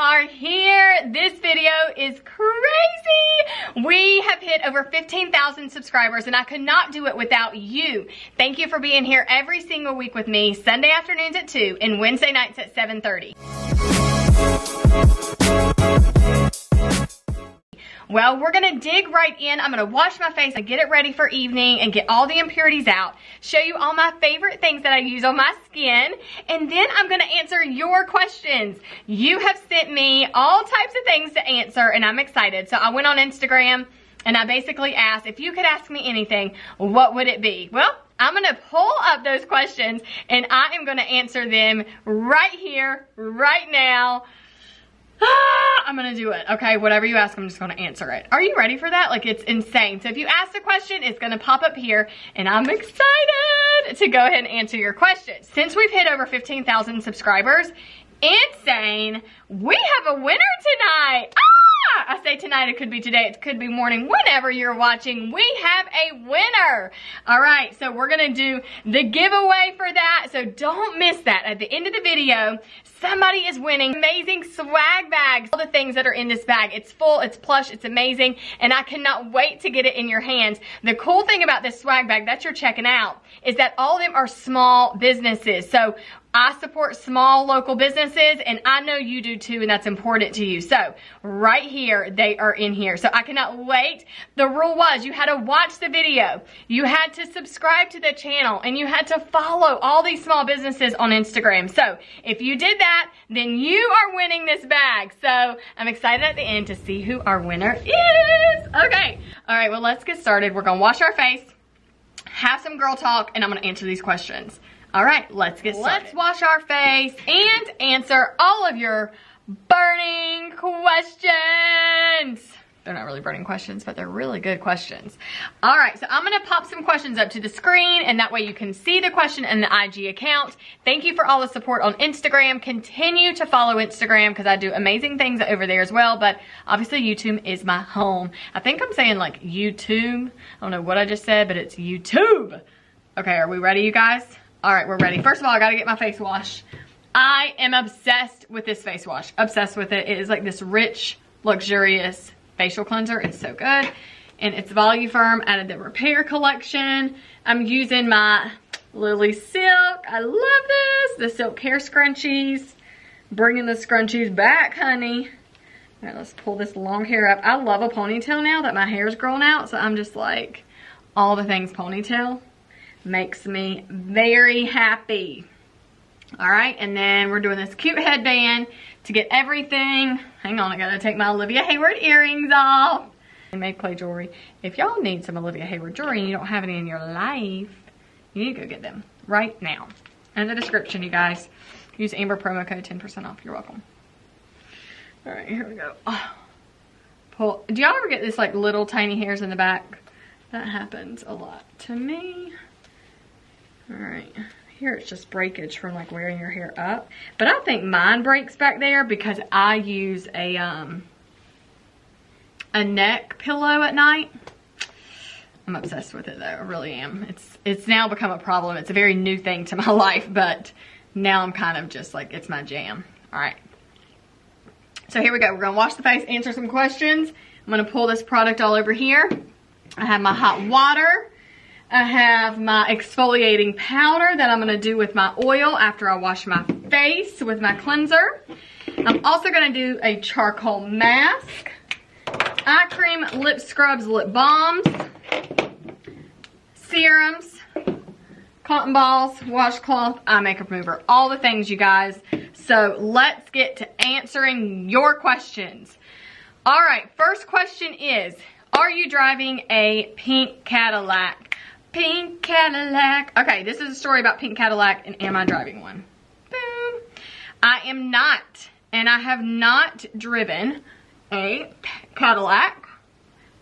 are here. This video is crazy. We have hit over 15,000 subscribers and I could not do it without you. Thank you for being here every single week with me, Sunday afternoons at 2 and Wednesday nights at 7:30. Well, we're gonna dig right in. I'm gonna wash my face and get it ready for evening and get all the impurities out, show you all my favorite things that I use on my skin, and then I'm gonna answer your questions. You have sent me all types of things to answer and I'm excited. So I went on Instagram and I basically asked, if you could ask me anything, what would it be? Well, I'm gonna pull up those questions and I am gonna answer them right here, right now. I'm gonna do it, okay? Whatever you ask, I'm just gonna answer it. Are you ready for that? Like, it's insane. So if you ask a question, it's gonna pop up here, and I'm excited to go ahead and answer your questions. Since we've hit over 15,000 subscribers, insane, we have a winner tonight. I say tonight, it could be today, it could be morning, whenever you're watching, we have a winner. All right, so we're gonna do the giveaway for that, so don't miss that. At the end of the video, somebody is winning amazing swag bags. All the things that are in this bag, it's full, it's plush, it's amazing, and I cannot wait to get it in your hands. The cool thing about this swag bag that you're checking out is that all of them are small businesses. So I support small local businesses and I know you do too, and that's important to you. So right here, they are in here. So I cannot wait. The rule was you had to watch the video, you had to subscribe to the channel, and you had to follow all these small businesses on Instagram. So if you did that, then you are winning this bag. So I'm excited at the end to see who our winner is. Okay, all right, well, let's get started. We're gonna wash our face, have some girl talk, and I'm gonna answer these questions. All right, let's get started. Let's wash our face and answer all of your burning questions. They're not really burning questions, but they're really good questions. All right, so I'm gonna pop some questions up to the screen, and that way you can see the question in the IG account. Thank you for all the support on Instagram. Continue to follow Instagram because I do amazing things over there as well, but obviously YouTube is my home. I think I'm saying like YouTube. I don't know what I just said, but it's YouTube. Okay, are we ready, you guys? All right, we're ready. First of all, I gotta get my face wash. I am obsessed with this face wash. Obsessed with it. It is like this rich, luxurious facial cleanser. It's so good. And it's Voluform out of the Repair collection. I'm using my Lily Silk. I love this. The silk hair scrunchies. Bringing the scrunchies back, honey. All right, let's pull this long hair up. I love a ponytail now that my hair's grown out. So I'm just like, all the things ponytail makes me very happy. All right, and then we're doing this cute headband to get everything. Hang on, I gotta take my Olivia Hayward earrings off. And make play jewelry. If y'all need some Olivia Hayward jewelry and you don't have any in your life, you need to go get them right now. In the description, you guys. Use Amber promo code 10% off. You're welcome. All right, here we go. Oh, pull. Do y'all ever get this like little tiny hairs in the back? That happens a lot to me. All right, here it's just breakage from like wearing your hair up. But I think mine breaks back there because I use a neck pillow at night. I'm obsessed with it though, I really am. It's now become a problem. It's a very new thing to my life, but now I'm kind of just like, it's my jam. All right, so here we go. We're gonna wash the face, answer some questions. I'm gonna pull this product all over here. I have my hot water. I have my exfoliating powder that I'm going to do with my oil after I wash my face with my cleanser. I'm also going to do a charcoal mask, eye cream, lip scrubs, lip balms, serums, cotton balls, washcloth, eye makeup remover, all the things, you guys. So let's get to answering your questions. All right, first question is, are you driving a pink Cadillac? Pink Cadillac. Okay, this is a story about pink Cadillac and am I driving one? Boom. I am not, and I have not driven a Cadillac.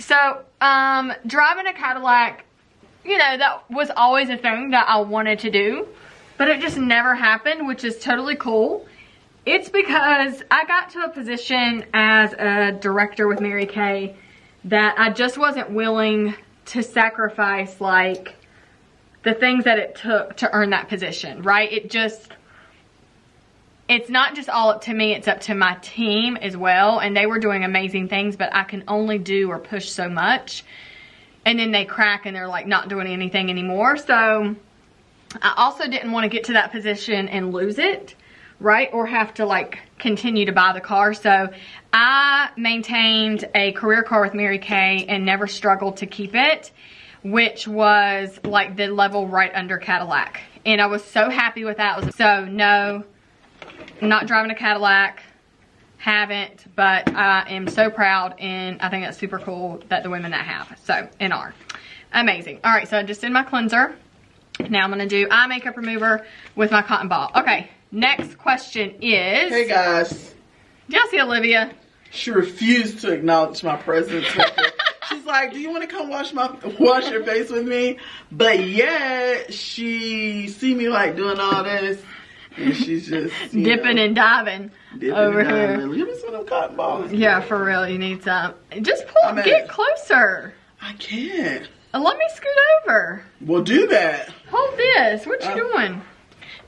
So, driving a Cadillac, you know, that was always a thing that I wanted to do, but it just never happened, which is totally cool. It's because I got to a position as a director with Mary Kay that I just wasn't willing to sacrifice like the things that it took to earn that position, right? It's it's not just all up to me, it's up to my team as well. And they were doing amazing things, but I can only do or push so much. And then they crack and they're like not doing anything anymore. So I also didn't want to get to that position and lose it, right? Or have to like continue to buy the car. So I maintained a career car with Mary Kay and never struggled to keep it, which was like the level right under Cadillac. And I was so happy with that. So no, I'm not driving a Cadillac, haven't, but I am so proud, and I think that's super cool that the women that have, so, and are. Amazing. All right, so I just did my cleanser. Now I'm gonna do eye makeup remover with my cotton ball. Okay, next question is... Hey guys. Did y'all see Olivia? She refused to acknowledge my presence. She's like, do you want to come wash your face with me? But yet, she see me like doing all this. And she's just dipping and diving over here. Give me some of them cotton balls. Yeah, for real. You need some. Just pull. Get closer. I can't. Let me scoot over. Well, do that. Hold this. What you doing?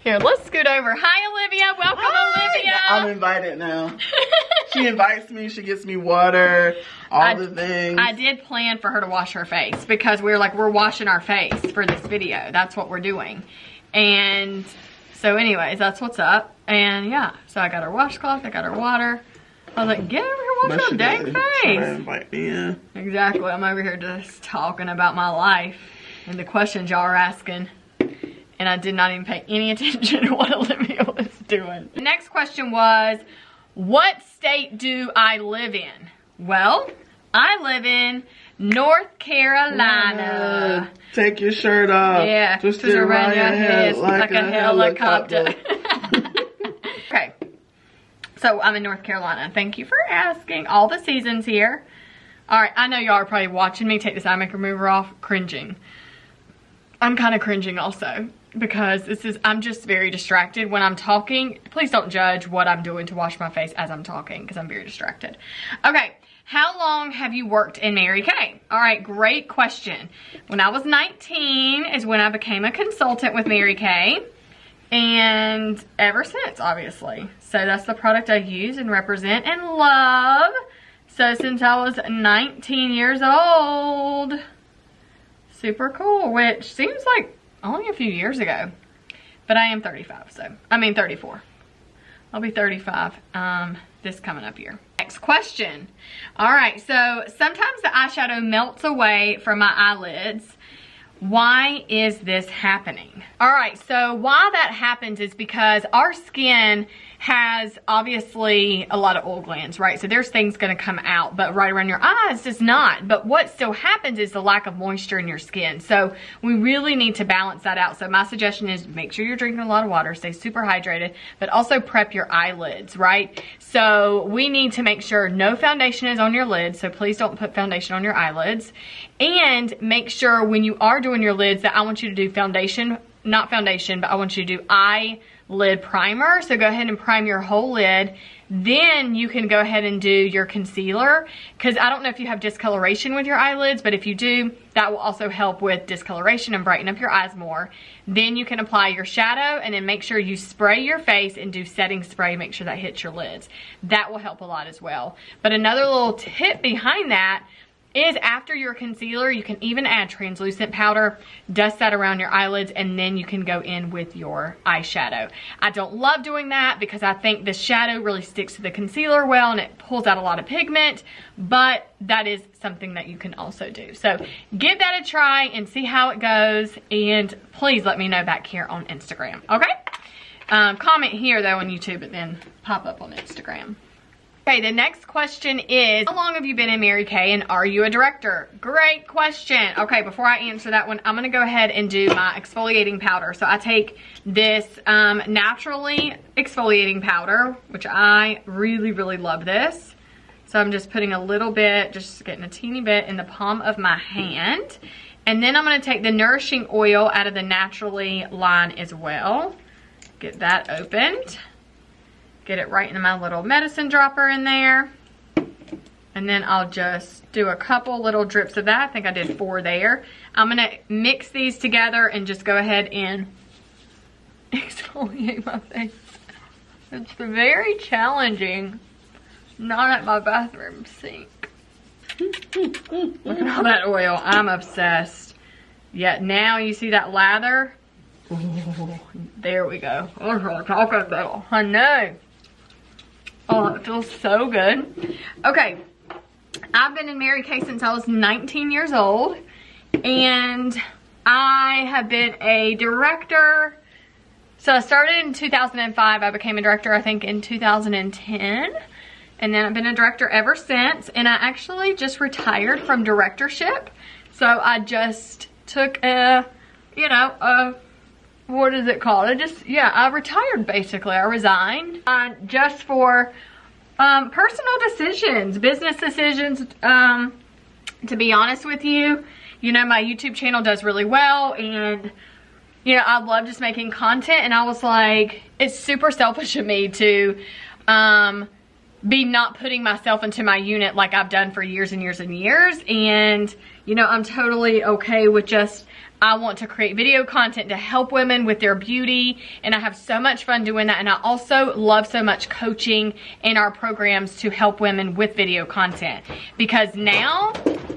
Here, let's scoot over. Hi, Olivia. Welcome, Olivia. I'm invited now. She invites me. She gets me water. All the things. I did plan for her to wash her face because we're washing our face for this video. That's what we're doing. And so anyways, that's what's up. And yeah, so I got her washcloth, I got her water. I was like, get over here, wash your dang face. Invite me in. Exactly, I'm over here just talking about my life and the questions y'all are asking. And I did not even pay any attention to what Olivia was doing. The next question was, what state do I live in? Well, I live in North Carolina. Take your shirt off. Yeah, twist it around your head like a helicopter. Okay, so I'm in North Carolina. Thank you for asking. All the seasons here. All right, I know y'all are probably watching me take this eye makeup remover off, cringing. I'm kind of cringing also because I'm just very distracted when I'm talking. Please don't judge what I'm doing to wash my face as I'm talking because I'm very distracted. Okay. How long have you worked in Mary Kay? All right, great question. When I was 19 is when I became a consultant with Mary Kay. And ever since, obviously. So that's the product I use and represent and love. So since I was 19 years old. Super cool, which seems like only a few years ago. But I am 35, so, I mean 34. I'll be 35 this coming up year. Next question. All right, so sometimes the eyeshadow melts away from my eyelids. Why is this happening? All right, so why that happens is because our skin has obviously a lot of oil glands, right? So there's things gonna come out, but right around your eyes does not. But what still happens is the lack of moisture in your skin. So we really need to balance that out. So my suggestion is make sure you're drinking a lot of water, stay super hydrated, but also prep your eyelids, right? So we need to make sure no foundation is on your lids. So please don't put foundation on your eyelids. And make sure when you are doing your lids that I want you to do foundation, not foundation, but I want you to do eyelid primer. So go ahead and prime your whole lid. Then you can go ahead and do your concealer, because I don't know if you have discoloration with your eyelids, but if you do, that will also help with discoloration and brighten up your eyes more. Then you can apply your shadow, and then make sure you spray your face and do setting spray. Make sure that hits your lids. That will help a lot as well. But another little tip behind that is after your concealer, you can even add translucent powder, dust that around your eyelids, and then you can go in with your eyeshadow. I don't love doing that because I think the shadow really sticks to the concealer well and it pulls out a lot of pigment, but that is something that you can also do. So give that a try and see how it goes, and please let me know back here on Instagram, okay? Comment here though on YouTube, but then pop up on Instagram. Okay, the next question is, how long have you been in Mary Kay and are you a director? Great question. Okay, before I answer that one, I'm gonna go ahead and do my exfoliating powder. So I take this naturally exfoliating powder, which I really, really love this. So I'm just putting a little bit, just getting a teeny bit in the palm of my hand. And then I'm gonna take the nourishing oil out of the naturally line as well. Get that opened. Get it right into my little medicine dropper in there. And then I'll just do a couple little drips of that. I think I did 4 there. I'm gonna mix these together and just go ahead and exfoliate my face. It's very challenging. Not at my bathroom sink. Look at all that oil. I'm obsessed. Yet now you see that lather? Oh, there we go. That's what I'm talking about. I know. Oh, it feels so good. Okay. I've been in Mary Kay since I was 19 years old. And I have been a director. So I started in 2005. I became a director, I think, in 2010. And then I've been a director ever since. And I actually just retired from directorship. So I just took a, you know, what is it called? I retired basically. I resigned just for personal decisions, business decisions. To be honest with you, you know, my YouTube channel does really well, and you know, I love just making content, and I was like, it's super selfish of me to be not putting myself into my unit like I've done for years and years and years. And you know, I'm totally okay with just, I want to create video content to help women with their beauty, and I have so much fun doing that. And I also love so much coaching in our programs to help women with video content, because now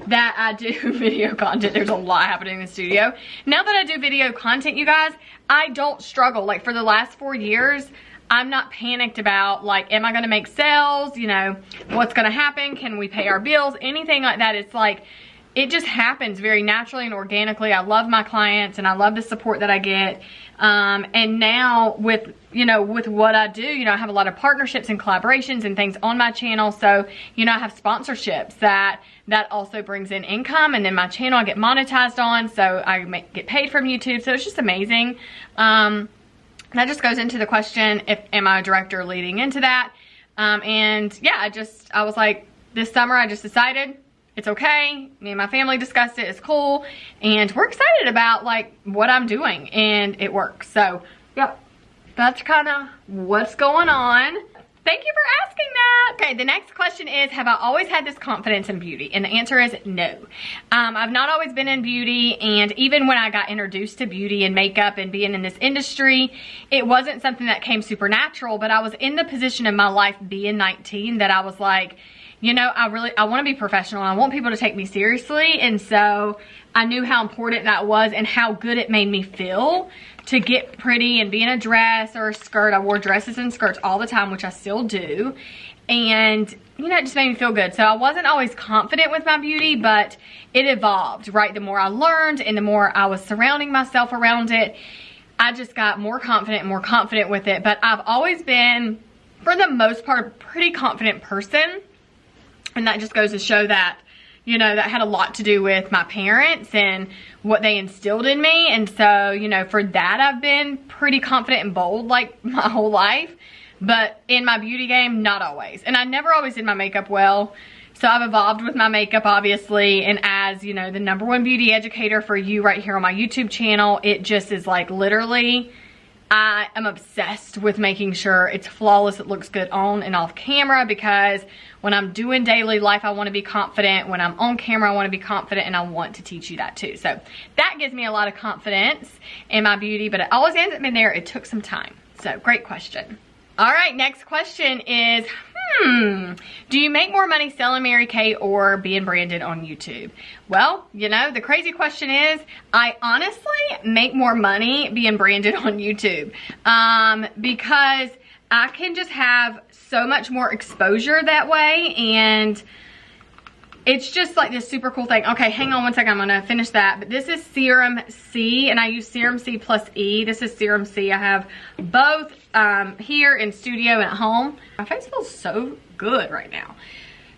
that I do video content, there's a lot happening in the studio. Now that I do video content, you guys, I don't struggle. Like for the last 4 years, I'm not panicked about like, am I gonna make sales? You know, what's gonna happen? Can we pay our bills? Anything like that. It's like, it just happens very naturally and organically. I love my clients and I love the support that I get. And now with, you know, with what I do, you know, I have a lot of partnerships and collaborations and things on my channel. So, you know, I have sponsorships that also brings in income, and then my channel I get monetized on. So I get paid from YouTube. So it's just amazing. That just goes into the question, am I a director leading into that? And yeah, I was like, this summer I just decided, it's okay. Me and my family discussed it. It's cool. And we're excited about like what I'm doing, and it works. So yeah, that's kind of what's going on. Thank you for asking that. Okay, the next question is, have I always had this confidence in beauty? And the answer is no. I've not always been in beauty, and even when I got introduced to beauty and makeup and being in this industry, it wasn't something that came supernatural, but I was in the position of my life being 19 that I was like, you know, I want to be professional. I want people to take me seriously. And so I knew how important that was and how good it made me feel to get pretty and be in a dress or a skirt. I wore dresses and skirts all the time, which I still do. And, you know, it just made me feel good. So I wasn't always confident with my beauty, but it evolved, right? The more I learned and the more I was surrounding myself around it, I just got more confident and more confident with it. But I've always been, for the most part, a pretty confident person. And that just goes to show that, you know, that had a lot to do with my parents and what they instilled in me. And so, you know, for that, I've been pretty confident and bold like my whole life. But in my beauty game, not always. And I never always did my makeup well. So I've evolved with my makeup, obviously. And as, you know, the #1 beauty educator for you right here on my YouTube channel, it just is like literally, I am obsessed with making sure it's flawless, it looks good on and off camera, because when I'm doing daily life, I want to be confident. When I'm on camera, I want to be confident, and I want to teach you that too. So that gives me a lot of confidence in my beauty, but it always hasn't been there. It took some time. So great question. All right, next question is, do you make more money selling Mary Kay or being branded on YouTube? Well, you know, the crazy question is, I honestly make more money being branded on YouTube, because I can just have so much more exposure that way, and it's just like this super cool thing. Okay, hang on one second, I'm gonna finish that. But this is Serum C, and I use Serum C plus E. This is Serum C. I have both here in studio and at home. My face feels so good right now.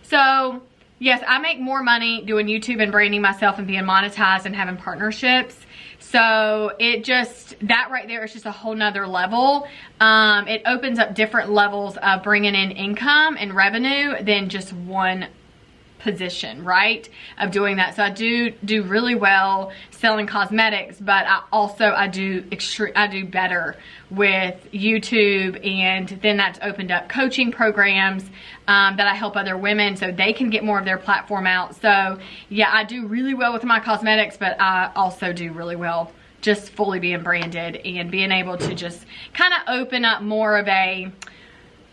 So yes, I make more money doing YouTube and branding myself and being monetized and having partnerships. So it just, that right there is just a whole nother level. It opens up different levels of bringing in income and revenue than just one position, right, of doing that. So I do really well selling cosmetics, but I do better with YouTube, and then that's opened up coaching programs that I help other women so they can get more of their platform out. So yeah, I do really well with my cosmetics, but I also do really well just fully being branded and being able to just kind of open up more of a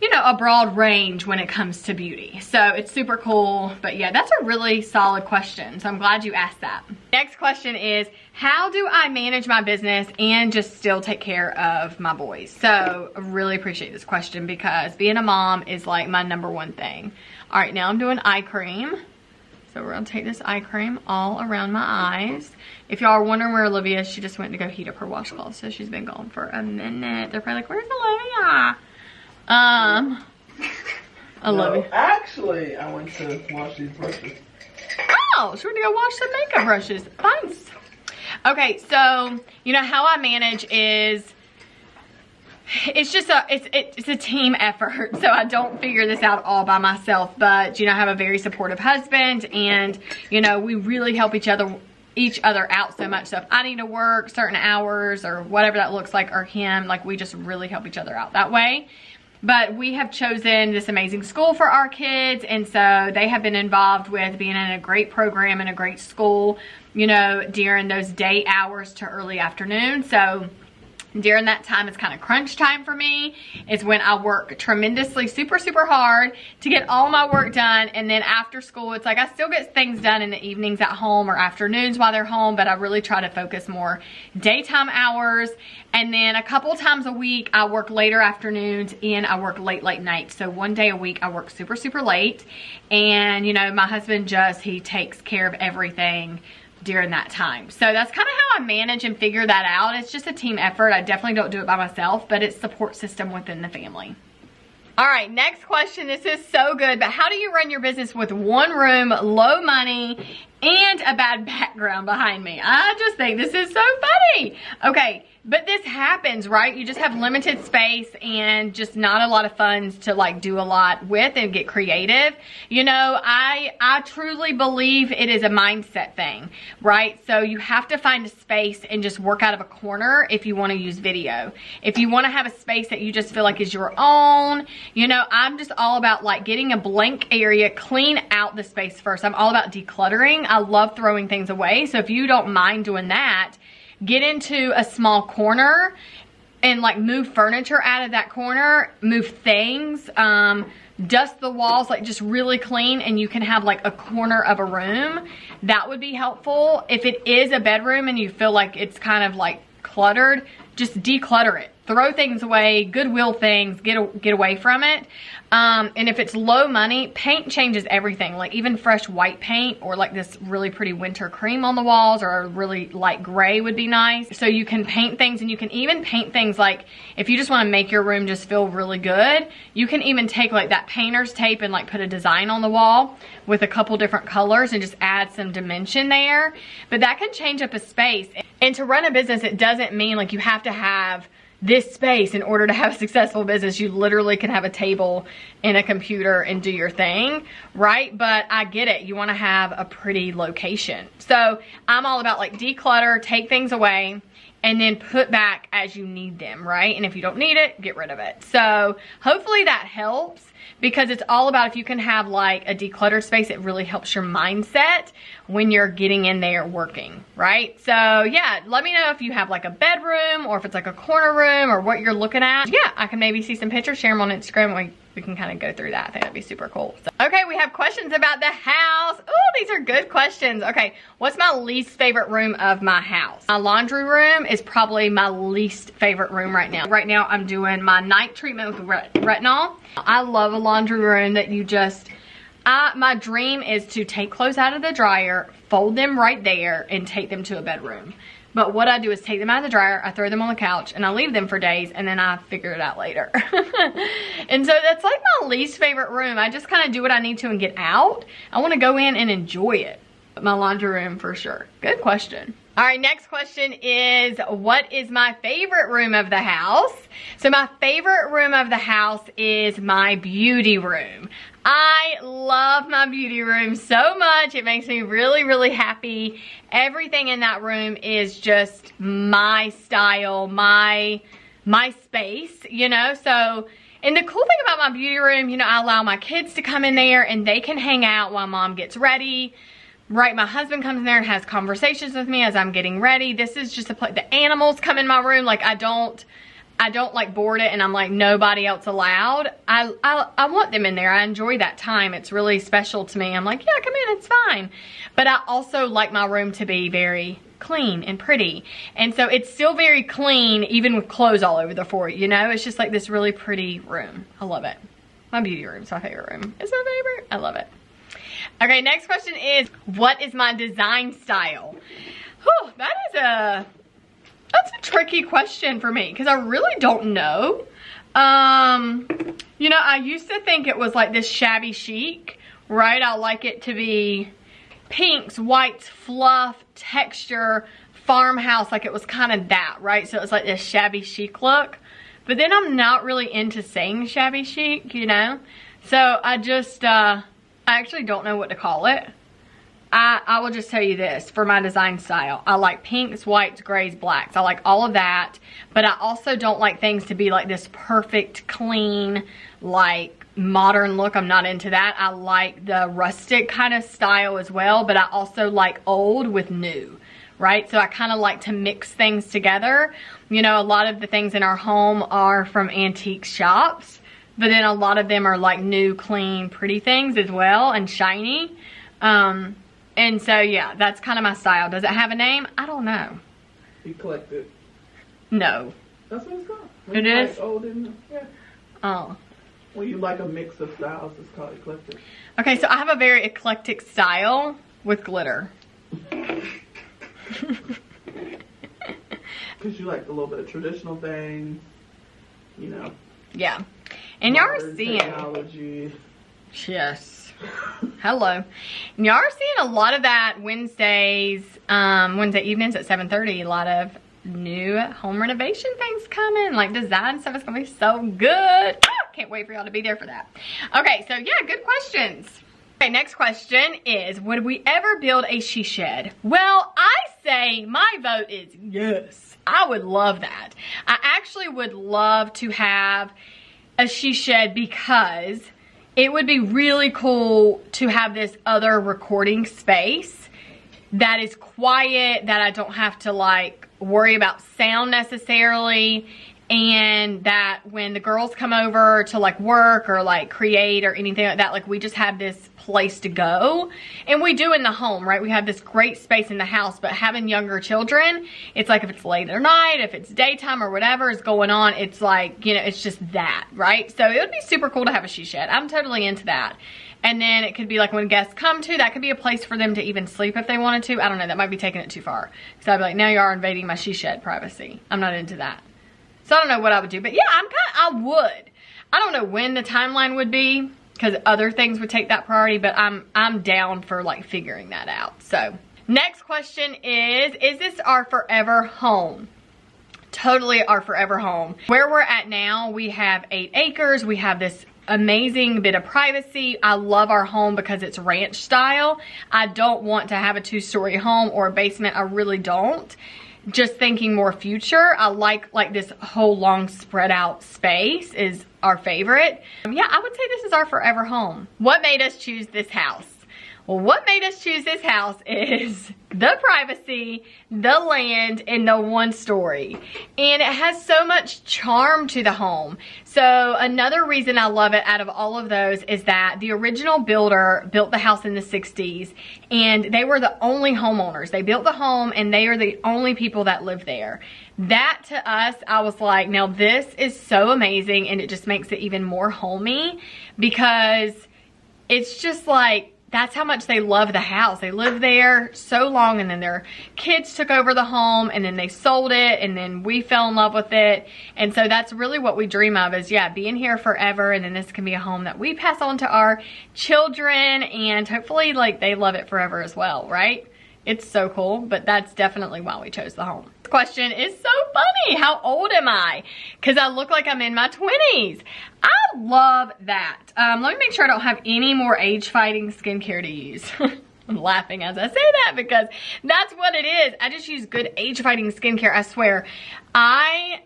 you know, a broad range when it comes to beauty. So it's super cool. But yeah, that's a really solid question. So I'm glad you asked that. Next question is, how do I manage my business and just still take care of my boys? So I really appreciate this question because being a mom is like my #1 thing. All right, now I'm doing eye cream. So we're gonna take this eye cream all around my eyes. If y'all are wondering where Olivia is, she just went to go heat up her washcloth. So she's been gone for a minute. They're probably like, where's Olivia? Olivia. No, actually, I went to wash these brushes. Oh, she went to go wash some makeup brushes. Nice. Okay, so you know how I manage is it's just it's a team effort. So I don't figure this out all by myself, but you know, I have a very supportive husband, and you know, we really help each other out so much. So if I need to work certain hours or whatever that looks like, or him, like we just really help each other out that way. But we have chosen this amazing school for our kids, and so they have been involved with being in a great program and a great school, you know, during those day hours to early afternoon. So during that time, it's kind of crunch time for me. It's when I work tremendously, super hard to get all my work done. And then after school, it's like I still get things done in the evenings at home or afternoons while they're home, but I really try to focus more daytime hours. And then a couple times a week, I work later afternoons and I work late nights. So one day a week, I work super late. And, you know, my husband he takes care of everything during that time. So that's kind of how I manage and figure that out. It's just a team effort. I definitely don't do it by myself, but it's support system within the family. All right, next question. This is so good, but how do you run your business with one room, low money, and a bad background behind me? I just think this is so funny. Okay, but this happens, right? You just have limited space and just not a lot of funds to like do a lot with and get creative. You know, I truly believe it is a mindset thing, right? So you have to find a space and just work out of a corner if you want to use video. If you want to have a space that you just feel like is your own, you know, I'm just all about like getting a blank area, clean out the space first. I'm all about decluttering. I love throwing things away. So if you don't mind doing that, get into a small corner and like move furniture out of that corner, move things, dust the walls, like just really clean, and you can have like a corner of a room. That would be helpful. If it is a bedroom and you feel like it's kind of like cluttered, just declutter it. Throw things away, Goodwill things, get away from it. And if it's low money, paint changes everything. Like even fresh white paint or like this really pretty winter cream on the walls, or a really light gray would be nice. So you can paint things, and you can even paint things like if you just want to make your room just feel really good, you can even take like that painter's tape and like put a design on the wall with a couple different colors and just add some dimension there. But that can change up a space. And to run a business, it doesn't mean like you have to have this space in order to have a successful business. You literally can have a table and a computer and do your thing, right? But I get it. You want to have a pretty location. So I'm all about like declutter, take things away, and then put back as you need them, right? And if you don't need it, get rid of it. So hopefully that helps, because it's all about if you can have like a decluttered space, it really helps your mindset when you're getting in there working, right? So yeah, let me know if you have like a bedroom or if it's like a corner room or what you're looking at. Yeah, I can maybe see some pictures, share them on Instagram, and we can kind of go through that. I think that'd be super cool. So, okay, we have questions about the house. Oh, these are good questions. Okay, what's my least favorite room of my house? My laundry room is probably my least favorite room right now. Right now, I'm doing my night treatment with retinol. I love a laundry room that you just, my dream is to take clothes out of the dryer, fold them right there, and take them to a bedroom. But what I do is take them out of the dryer, I throw them on the couch, and I leave them for days, and then I figure it out later. And so that's like my least favorite room. I just kind of do what I need to and get out. I want to go in and enjoy it. My laundry room for sure. Good question. All right, next question is, what is my favorite room of the house? So my favorite room of the house is my beauty room. I love my beauty room so much. It makes me really happy. Everything in that room is just my style, my space, you know? So, and the cool thing about my beauty room, you know, I allow my kids to come in there and they can hang out while mom gets ready. Right, my husband comes in there and has conversations with me as I'm getting ready. This is just a place. The animals come in my room. Like I I don't like board it and I'm like nobody else allowed. I want them in there. I enjoy that time. It's really special to me. I'm like, yeah, come in, it's fine. But I also like my room to be very clean and pretty. And so it's still very clean even with clothes all over the floor, you know? It's just like this really pretty room. I love it. My beauty room's my favorite room. It's my favorite. I love it. Okay, next question is, what is my design style? Whew, that's a tricky question for me because I really don't know. You know, I used to think it was like this shabby chic, right? I like it to be pinks, whites, fluff, texture, farmhouse, like it was kind of that, right? So it was like this shabby chic look. But then I'm not really into saying shabby chic, you know? So I just, I actually don't know what to call it. I will just tell you this, for my design style, I like pinks, whites, grays, blacks. I like all of that, but I also don't like things to be like this perfect, clean, like modern look. I'm not into that. I like the rustic kind of style as well, but I also like old with new, right? So I kind of like to mix things together. You know, a lot of the things in our home are from antique shops, but then a lot of them are like new, clean, pretty things as well and shiny. And so, yeah, that's kind of my style. Does it have a name? I don't know. Eclectic. No. That's what it's called. It is? Like old and, yeah. Oh. When you like a mix of styles, it's called eclectic. Okay, so I have a very eclectic style with glitter. Because you like a little bit of traditional things, you know. Yeah. And y'all are seeing. Technology. Yes. Hello. And y'all are seeing a lot of that Wednesday evenings at 7:30. A lot of new home renovation things coming, like design stuff. Is gonna be so good. Can't wait for y'all to be there for that. Okay, so yeah, good questions. Okay, next question is, would we ever build a she shed? Well, I say my vote is yes. I would love that. I actually would love to have a she shed because it would be really cool to have this other recording space that is quiet, that I don't have to like worry about sound necessarily, and that when the girls come over to like work or like create or anything like that, like we just have this place to go. And we do in the home, right? We have this great space in the house, but having younger children, it's like if it's late at night, if it's daytime or whatever is going on, it's like, you know, it's just that, right? So it would be super cool to have a she shed. I'm totally into that. And then it could be like when guests come to, that could be a place for them to even sleep if they wanted to. I don't know, that might be taking it too far. So I'd be like, now you are invading my she shed privacy. I'm not into that. So I don't know what I would do, but yeah, I would. I don't know when the timeline would be because other things would take that priority, but I'm down for like figuring that out. So next question is this our forever home? Totally our forever home. Where we're at now, we have 8 acres. We have this amazing bit of privacy. I love our home because it's ranch style. I don't want to have a 2-story home or a basement. I really don't. Just thinking more future, I like this whole long spread out space is our favorite. Yeah, I would say this is our forever home. What made us choose this house? Well, what made us choose this house is the privacy, the land, and the 1 story. And it has so much charm to the home. So another reason I love it out of all of those is that the original builder built the house in the 60s and they were the only homeowners. They built the home and they are the only people that live there. That to us, I was like, now this is so amazing, and it just makes it even more homey because it's just like, that's how much they love the house. They lived there so long, and then their kids took over the home, and then they sold it, and then we fell in love with it. And so that's really what we dream of is, yeah, being here forever, and then this can be a home that we pass on to our children, and hopefully like they love it forever as well, right? It's so cool, but that's definitely why we chose the home. This question is so funny. How old am I? Because I look like I'm in my 20s. I love that. Let me make sure I don't have any more age-fighting skincare to use. I'm laughing as I say that because that's what it is. I just use good age-fighting skincare, I swear. I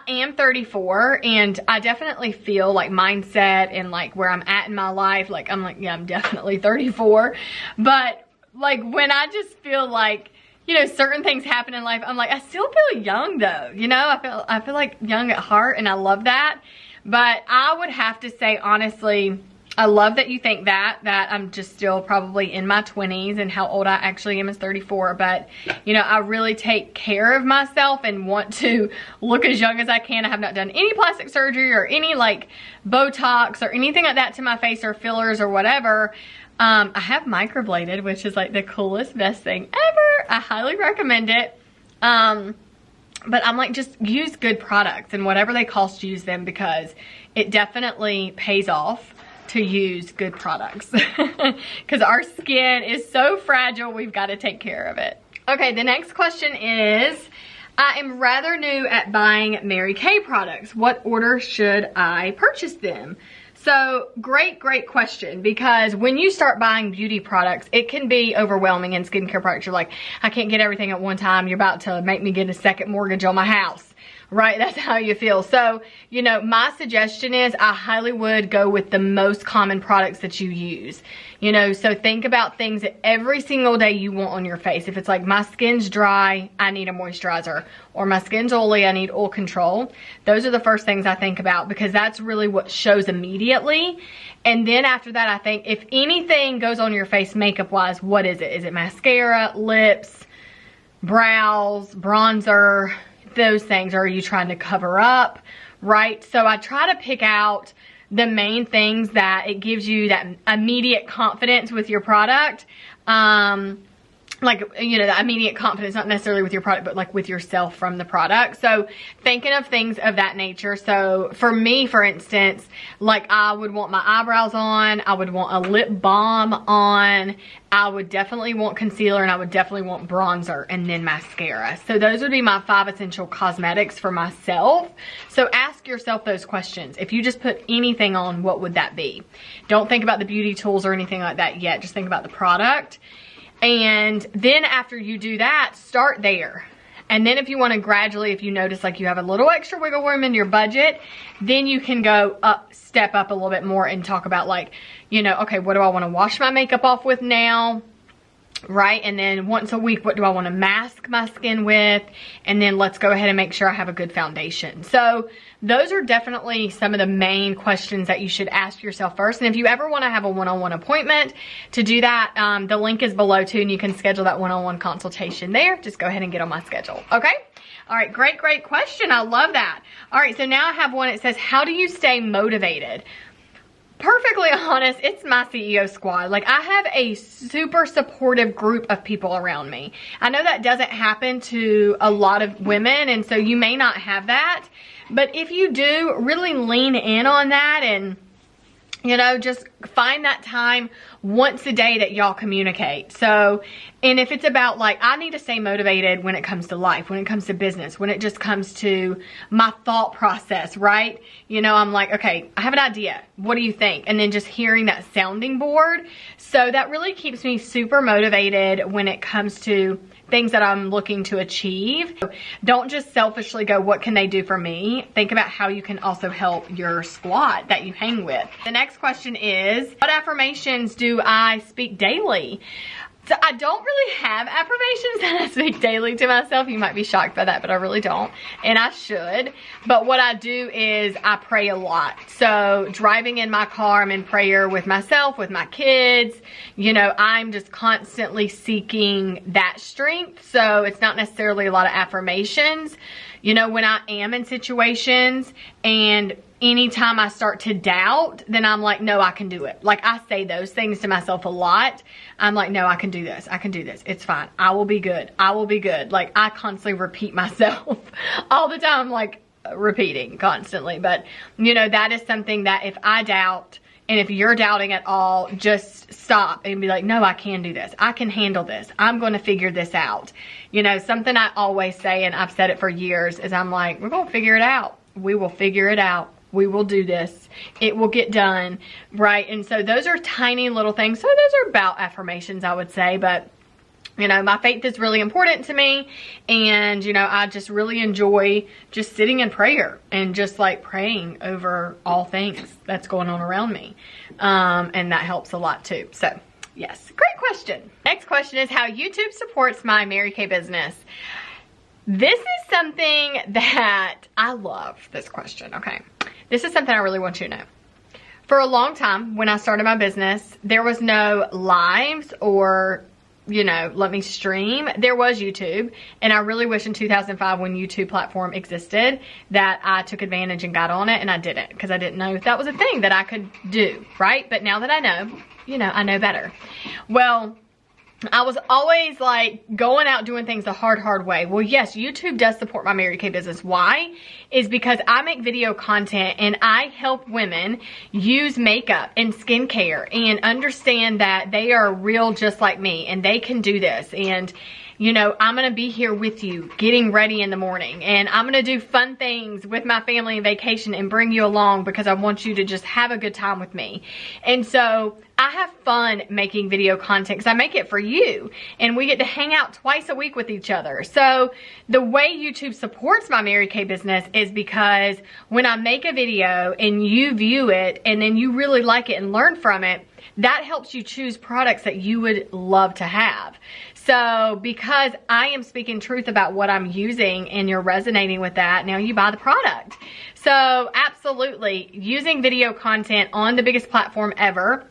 am 34, and I definitely feel like mindset and like where I'm at in my life, like I'm definitely 34. But like when I just feel like, you know, certain things happen in life, I'm like, I still feel young though. You know, I feel like young at heart, and I love that. But I would have to say, honestly, I love that you think that I'm just still probably in my 20s, and how old I actually am is 34. But, you know, I really take care of myself and want to look as young as I can. I have not done any plastic surgery or any like Botox or anything like that to my face, or fillers or whatever. I have microbladed, which is like the coolest, best thing ever. I highly recommend it. But I'm like, just use good products, and whatever they cost, use them, because it definitely pays off to use good products, because our skin is so fragile. We've got to take care of it. Okay, the next question is, I am rather new at buying Mary Kay products. What order should I purchase them? So great question, because when you start buying beauty products, it can be overwhelming. In skincare products, you're like, I can't get everything at one time. You're about to make me get a second mortgage on my house. Right? That's how you feel. So, you know, my suggestion is I highly would go with the most common products that you use. You know, so think about things that every single day you want on your face. If it's like, my skin's dry, I need a moisturizer, or my skin's oily, I need oil control. Those are the first things I think about, because that's really what shows immediately. And then after that, I think if anything goes on your face makeup wise, what is it? Is it mascara, lips, brows, bronzer? Those things. Or are you trying to cover up, right? So I try to pick out the main things that it gives you that immediate confidence with your product. Like, you know, the immediate confidence, not necessarily with your product, but like with yourself from the product. So thinking of things of that nature. So for me, for instance, like I would want my eyebrows on, I would want a lip balm on, I would definitely want concealer, and I would definitely want bronzer, and then mascara. So those would be my 5 essential cosmetics for myself. So ask yourself those questions. If you just put anything on, what would that be? Don't think about the beauty tools or anything like that yet. Just think about the product. And then after you do that, start there. And then if you want to gradually, if you notice like you have a little extra wiggle room in your budget, then you can go up, step up a little bit more and talk about like, you know, okay, what do I want to wash my makeup off with now? Right? And then once a week, what do I want to mask my skin with? And then let's go ahead and make sure I have a good foundation. So those are definitely some of the main questions that you should ask yourself first. And if you ever want to have a one-on-one appointment to do that, the link is below too, and you can schedule that one-on-one consultation there. Just go ahead and get on my schedule. Okay? All right, great question. I love that. All right, so now I have one. It says, how do you stay motivated? Perfectly honest, it's my CEO squad. Like, I have a super supportive group of people around me. I know that doesn't happen to a lot of women, and so you may not have that. But if you do, really lean in on that, and, you know, just find that time once a day that y'all communicate. So, and if it's about like, I need to stay motivated when it comes to life, when it comes to business, when it just comes to my thought process, right? You know, I'm like, okay, I have an idea. What do you think? And then just hearing that sounding board. So that really keeps me super motivated when it comes to things that I'm looking to achieve. Don't just selfishly go, what can they do for me? Think about how you can also help your squad that you hang with. The next question is, what affirmations do I speak daily? So I don't really have affirmations that I speak daily to myself. You might be shocked by that, but I really don't. And I should. But what I do is I pray a lot. So driving in my car, I'm in prayer with myself, with my kids. You know, I'm just constantly seeking that strength. So it's not necessarily a lot of affirmations. You know, when I am in situations and anytime I start to doubt, then I'm like, no, I can do it. Like, I say those things to myself a lot. I'm like, no, I can do this. I can do this. It's fine. I will be good. I will be good. Like, I constantly repeat myself all the time, like repeating constantly. But, you know, that is something that if I doubt, and if you're doubting at all, just stop and be like, no, I can do this. I can handle this. I'm going to figure this out. You know, something I always say, and I've said it for years, is I'm like, we're going to figure it out. We will figure it out. We will do this. It will get done, right? And so those are tiny little things. So those are about affirmations, I would say. But, you know, my faith is really important to me. And, you know, I just really enjoy just sitting in prayer and just like praying over all things that's going on around me. And that helps a lot too. So, Yes, great question. Next question is how YouTube supports my Mary Kay business. This is something that I love, this question, okay? This is something I really want you to know. For a long time, when I started my business, there was no lives or, you know, let me stream. There was YouTube, and I really wish in 2005 when YouTube platform existed that I took advantage and got on it, and I didn't because I didn't know if that was a thing that I could do, right? But now that I know, you know, I know better. Well, I was always like going out doing things the hard way. Well, yes, YouTube does support my Mary Kay business. Why? Is because I make video content and I help women use makeup and skincare and understand that they are real just like me and they can do this. And you know, I'm gonna be here with you getting ready in the morning, and I'm gonna do fun things with my family and vacation and bring you along because I want you to just have a good time with me. And so I have fun making video content because I make it for you, and we get to hang out twice a week with each other. So the way YouTube supports my Mary Kay business is because when I make a video and you view it and then you really like it and learn from it, that helps you choose products that you would love to have. So because I am speaking truth about what I'm using and you're resonating with that, now you buy the product. So absolutely, using video content on the biggest platform ever,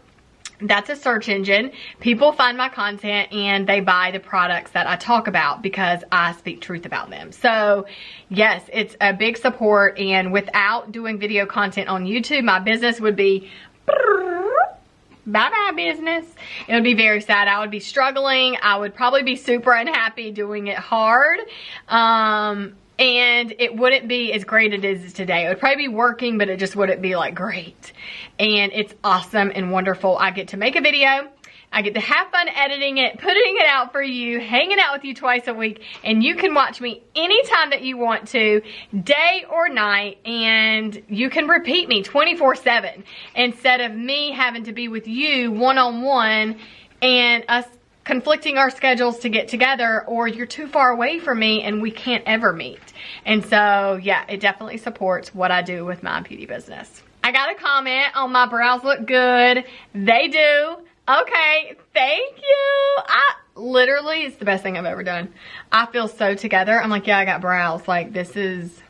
that's a search engine. People find my content and they buy the products that I talk about because I speak truth about them. So yes, it's a big support, and without doing video content on YouTube, my business would be bye-bye business. It would be very sad. I would be struggling. I would probably be super unhappy doing it hard. And it wouldn't be as great as it is today. It would probably be working, but it just wouldn't be like great. And it's awesome and wonderful. I get to make a video. I get to have fun editing it, putting it out for you, hanging out with you twice a week, and you can watch me anytime that you want to, day or night, and you can repeat me 24/7 instead of me having to be with you one-on-one and us conflicting our schedules to get together, or you're too far away from me and we can't ever meet. And so, yeah, it definitely supports what I do with my beauty business. I got a comment on my brows look good. They do. Okay, thank you. Literally, it's the best thing I've ever done. I feel so together. I'm like, yeah, I got brows. Like, this is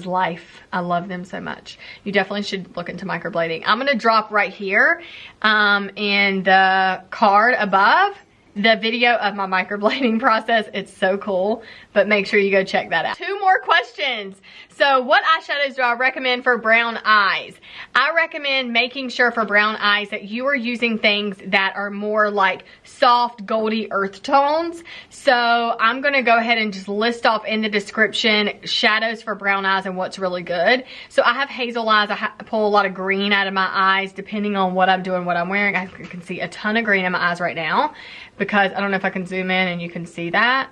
life. I love them so much. You definitely should look into microblading. I'm going to drop right here in the card above the video of my microblading process. It's so cool, but make sure you go check that out. 2 more questions. So what eyeshadows do I recommend for brown eyes? I recommend making sure for brown eyes that you are using things that are more like soft, goldy earth tones. So I'm gonna go ahead and just list off in the description shadows for brown eyes and what's really good. So I have hazel eyes. I pull a lot of green out of my eyes depending on what I'm doing, what I'm wearing. I can see a ton of green in my eyes right now because I don't know if I can zoom in and you can see that.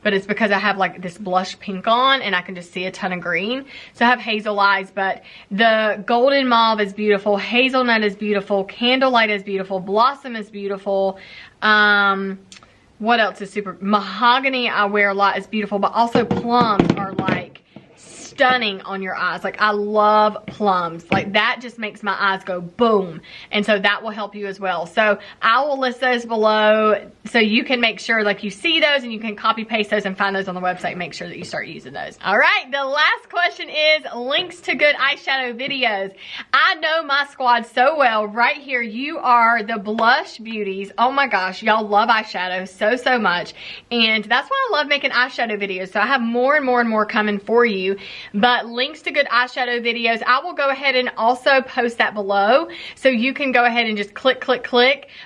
But it's because I have like this blush pink on and I can just see a ton of green. So I have hazel eyes, but the golden mauve is beautiful. Hazelnut is beautiful. Candlelight is beautiful. Blossom is beautiful. What else is super? Mahogany I wear a lot is beautiful, but also plums are like stunning on your eyes. Like I love plums. Like that just makes my eyes go boom. And so that will help you as well. So I will list those below so you can make sure like you see those and you can copy paste those and find those on the website. Make sure that you start using those. All right. The last question is links to good eyeshadow videos. I know my squad so well right here. You are the blush beauties. Oh my gosh. Y'all love eyeshadow so much. And that's why I love making eyeshadow videos. So I have more and more coming for you. But links to good eyeshadow videos, I will go ahead and also post that below. So you can go ahead and just click.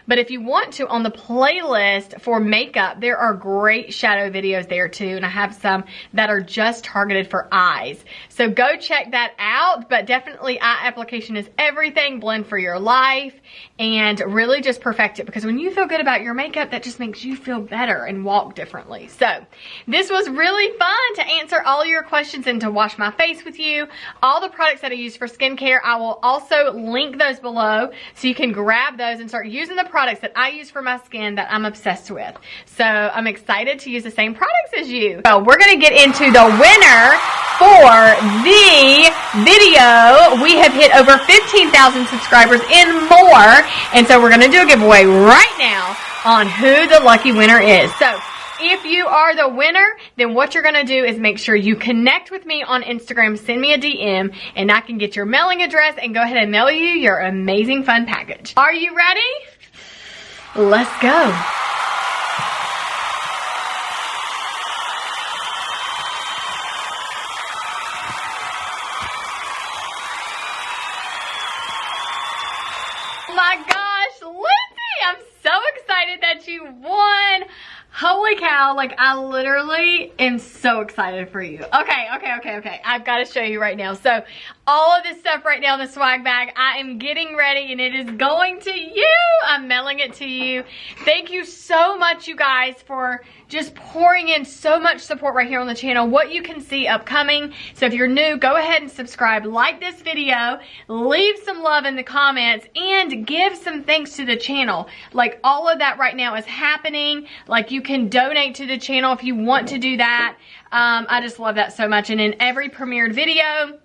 But if you want to, on the playlist for makeup, there are great shadow videos there too. And I have some that are just targeted for eyes. So go check that out. But definitely eye application is everything. Blend for your life. And really just perfect it. Because when you feel good about your makeup, that just makes you feel better and walk differently. So this was really fun to answer all your questions and to watch wash my face with you. All the products that I use for skincare, I will also link those below so you can grab those and start using the products that I use for my skin that I'm obsessed with. So I'm excited to use the same products as you. So we're going to get into the winner for the video. We have hit over 15,000 subscribers and more, and so we're going to do a giveaway right now on who the lucky winner is. So if you are the winner, then what you're going to do is make sure you connect with me on Instagram, send me a DM, and I can get your mailing address and go ahead and mail you your amazing fun package. Are you ready? Let's go. Oh my gosh, Lindsay, I'm so excited that you won. Holy cow, like I literally am so excited for you. Okay. I've got to show you right now. So all of this stuff right now in the swag bag, I am getting ready and it is going to you. I'm mailing it to you. Thank you so much, you guys, for just pouring in so much support right here on the channel. What you can see upcoming. So if you're new, go ahead and subscribe, like this video, leave some love in the comments, and give some thanks to the channel. Like all of that right now is happening. Like you can donate to the channel if you want to do that. I just love that so much. And in every premiered video,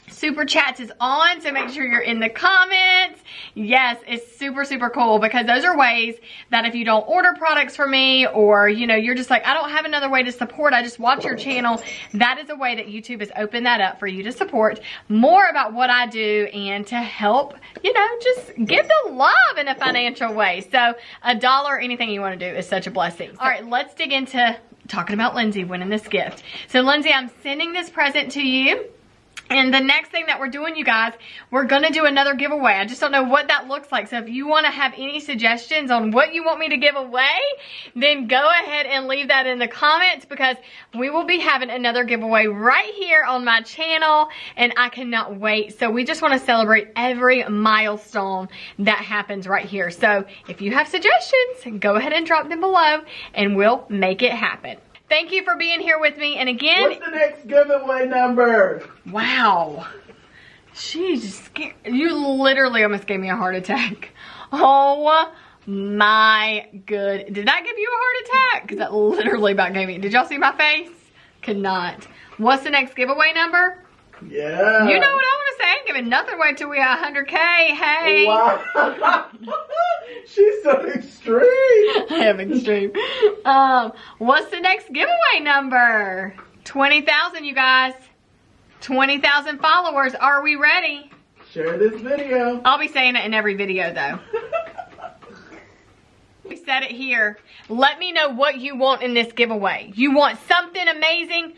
Super Chats is on, so make sure you're in the comments. Yes, it's super, super cool because those are ways that if you don't order products from me or, you know, you're just like, I don't have another way to support, I just watch your channel, that is a way that YouTube has opened that up for you to support more about what I do and to help, you know, just give the love in a financial way. So $1 or anything you want to do is such a blessing. All right, let's dig into talking about Lindsay winning this gift. So Lindsay, I'm sending this present to you. And the next thing that we're doing, you guys, we're going to do another giveaway. I just don't know what that looks like. So if you want to have any suggestions on what you want me to give away, then go ahead and leave that in the comments because we will be having another giveaway right here on my channel. And I cannot wait. So we just want to celebrate every milestone that happens right here. So if you have suggestions, go ahead and drop them below and we'll make it happen. Thank you for being here with me. And again, what's the next giveaway number? Wow. She's scared. You literally almost gave me a heart attack. Oh my good. Did that give you a heart attack? Because that literally about gave me. Did y'all see my face? Could not. What's the next giveaway number? Yeah. You know what I want to say? I ain't giving nothing away till we are 100K. Hey. Wow. She's so extreme. I am extreme. What's the next giveaway number? 20,000, you guys. 20,000 followers. Are we ready? Share this video. I'll be saying it in every video, though. We said it here. Let me know what you want in this giveaway. You want something amazing?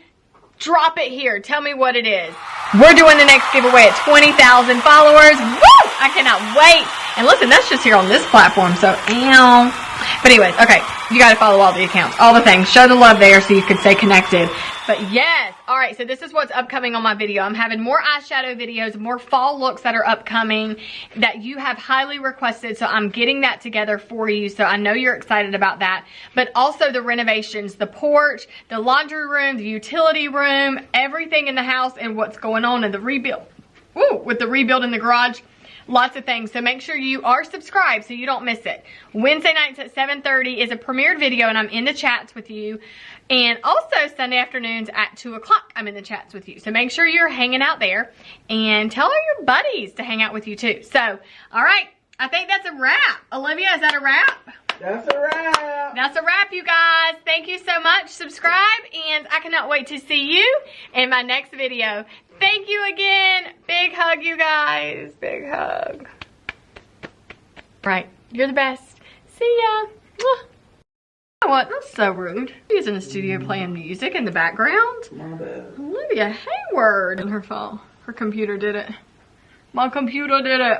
Drop it here. Tell me what it is. We're doing the next giveaway at 20,000 followers. Woo! I cannot wait. And listen, that's just here on this platform, so ow. But anyways, okay, you got to follow all the accounts, all the things. Show the love there so you can stay connected. But yes, all right, so this is what's upcoming on my video. I'm having more eyeshadow videos, more fall looks that are upcoming that you have highly requested. So I'm getting that together for you. So I know you're excited about that. But also the renovations, the porch, the laundry room, the utility room, everything in the house and what's going on in the rebuild. Ooh, with the rebuild in the garage. Lots of things. So make sure you are subscribed so you don't miss it. Wednesday nights at 7:30 is a premiered video and I'm in the chats with you. And also Sunday afternoons at 2 o'clock I'm in the chats with you. So make sure you're hanging out there and tell all your buddies to hang out with you too. So, all right. I think that's a wrap. Olivia, is that a wrap? That's a wrap. That's a wrap, you guys. Thank you so much. Subscribe, and I cannot wait to see you in my next video. Thank you again. Big hug, you guys. Big hug. Right. You're the best. See ya. You know what? That's so rude. She's in the studio playing music in the background. My bad. Olivia Hayward. And her phone. Her computer did it. My computer did it.